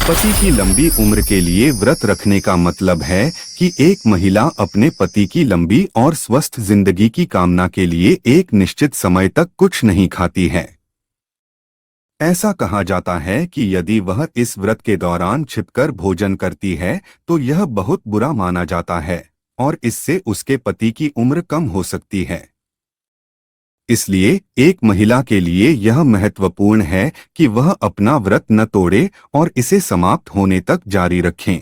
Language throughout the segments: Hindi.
पति की लंबी उम्र के लिए व्रत रखने का मतलब है कि एक महिला अपने पति की लंबी और स्वस्थ जिंदगी की कामना के लिए एक निश्चित समय तक कुछ नहीं खाती है। ऐसा कहा जाता है कि यदि वह इस व्रत के दौरान छिपकर भोजन करती है तो यह बहुत बुरा माना जाता है और इससे उसके पति की उम्र कम हो सकती है। इसलिए एक महिला के लिए यह महत्वपूर्ण है कि वह अपना व्रत न तोड़े और इसे समाप्त होने तक जारी रखें।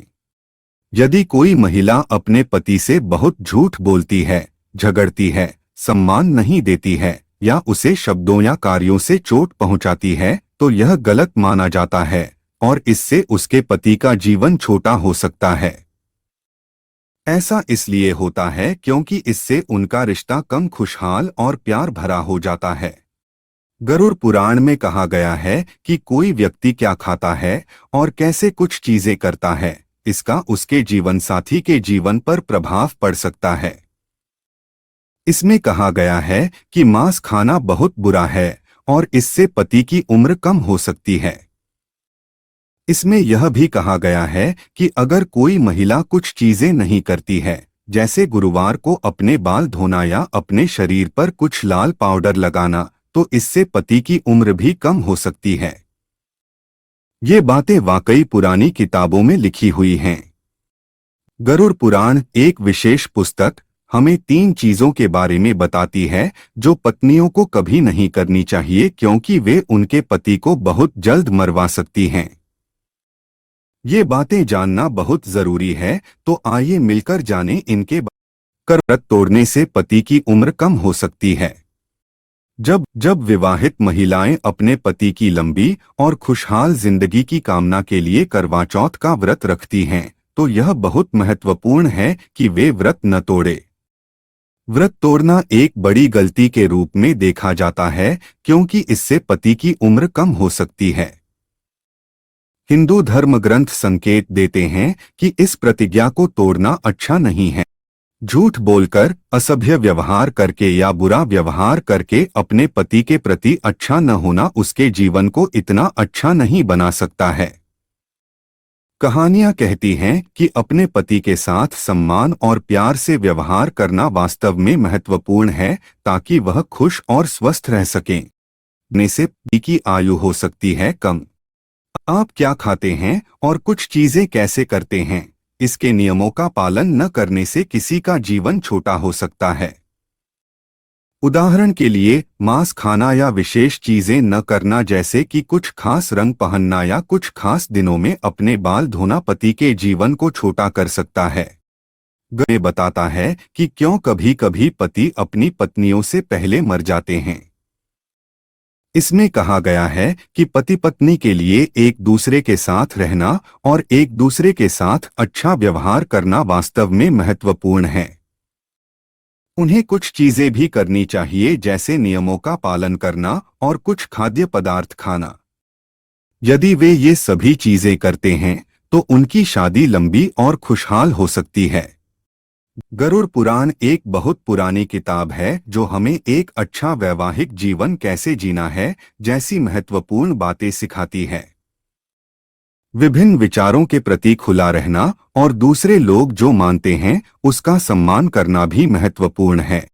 यदि कोई महिला अपने पति से बहुत झूठ बोलती है, झगड़ती है, सम्मान नहीं देती है या उसे शब्दों या कार्यों से चोट पहुंचाती है तो यह गलत माना जाता है और इससे उसके पति का जीवन छोटा हो सकता है। ऐसा इसलिए होता है क्योंकि इससे उनका रिश्ता कम खुशहाल और प्यार भरा हो जाता है। गरुड़ पुराण में कहा गया है कि कोई व्यक्ति क्या खाता है और कैसे कुछ चीजें करता है, इसका उसके जीवन साथी के जीवन पर प्रभाव पड़ सकता है। इसमें कहा गया है कि मांस खाना बहुत बुरा है और इससे पति की उम्र कम हो सकती है। इसमें यह भी कहा गया है कि अगर कोई महिला कुछ चीजें नहीं करती है, जैसे गुरुवार को अपने बाल धोना या अपने शरीर पर कुछ लाल पाउडर लगाना, तो इससे पति की उम्र भी कम हो सकती है। ये बातें वाकई पुरानी किताबों में लिखी हुई हैं। गरुड़ पुराण एक विशेष पुस्तक हमें 3 चीजों के बारे में बताती है जो पत्नियों को कभी नहीं करनी चाहिए क्योंकि वे उनके पति को बहुत जल्द मरवा सकती हैं। ये बातें जानना बहुत जरूरी है, तो आइए मिलकर जानें इनके व्रत तोड़ने से पति की उम्र कम हो सकती है। जब विवाहित महिलाएं अपने पति की लंबी और खुशहाल जिंदगी की कामना के लिए करवा चौथ का व्रत रखती हैं, तो यह बहुत महत्वपूर्ण है कि वे व्रत न तोड़े। व्रत तोड़ना एक बड़ी गलती के रूप में देखा जाता है क्योंकि इससे पति की उम्र कम हो सकती है। हिंदू धर्म ग्रंथ संकेत देते हैं कि इस प्रतिज्ञा को तोड़ना अच्छा नहीं है। झूठ बोलकर, असभ्य व्यवहार करके या बुरा व्यवहार करके अपने पति के प्रति अच्छा न होना उसके जीवन को इतना अच्छा नहीं बना सकता है। कहानियां कहती हैं कि अपने पति के साथ सम्मान और प्यार से व्यवहार करना वास्तव में महत्वपूर्ण है ताकि वह खुश और स्वस्थ रह सकें। ने से पति की आयु हो सकती है कम। आप क्या खाते हैं और कुछ चीजें कैसे करते हैं, इसके नियमों का पालन न करने से किसी का जीवन छोटा हो सकता है। उदाहरण के लिए, मांस खाना या विशेष चीजें न करना जैसे कि कुछ खास रंग पहनना या कुछ खास दिनों में अपने बाल धोना पति के जीवन को छोटा कर सकता है। गए बताता है कि क्यों कभी-कभी पति अपनी पत्नियों से पहले मर जाते हैं। इसमें कहा गया है कि पति पत्नी के लिए एक दूसरे के साथ रहना और एक दूसरे के साथ अच्छा व्यवहार करना वास्तव में महत्वपूर्ण है। उन्हें कुछ चीजें भी करनी चाहिए जैसे नियमों का पालन करना और कुछ खाद्य पदार्थ खाना। यदि वे ये सभी चीजें करते हैं तो उनकी शादी लंबी और खुशहाल हो सकती है। गरुड़ पुराण एक बहुत पुरानी किताब है जो हमें एक अच्छा वैवाहिक जीवन कैसे जीना है जैसी महत्वपूर्ण बातें सिखाती है। विभिन्न विचारों के प्रति खुला रहना और दूसरे लोग जो मानते हैं उसका सम्मान करना भी महत्वपूर्ण है।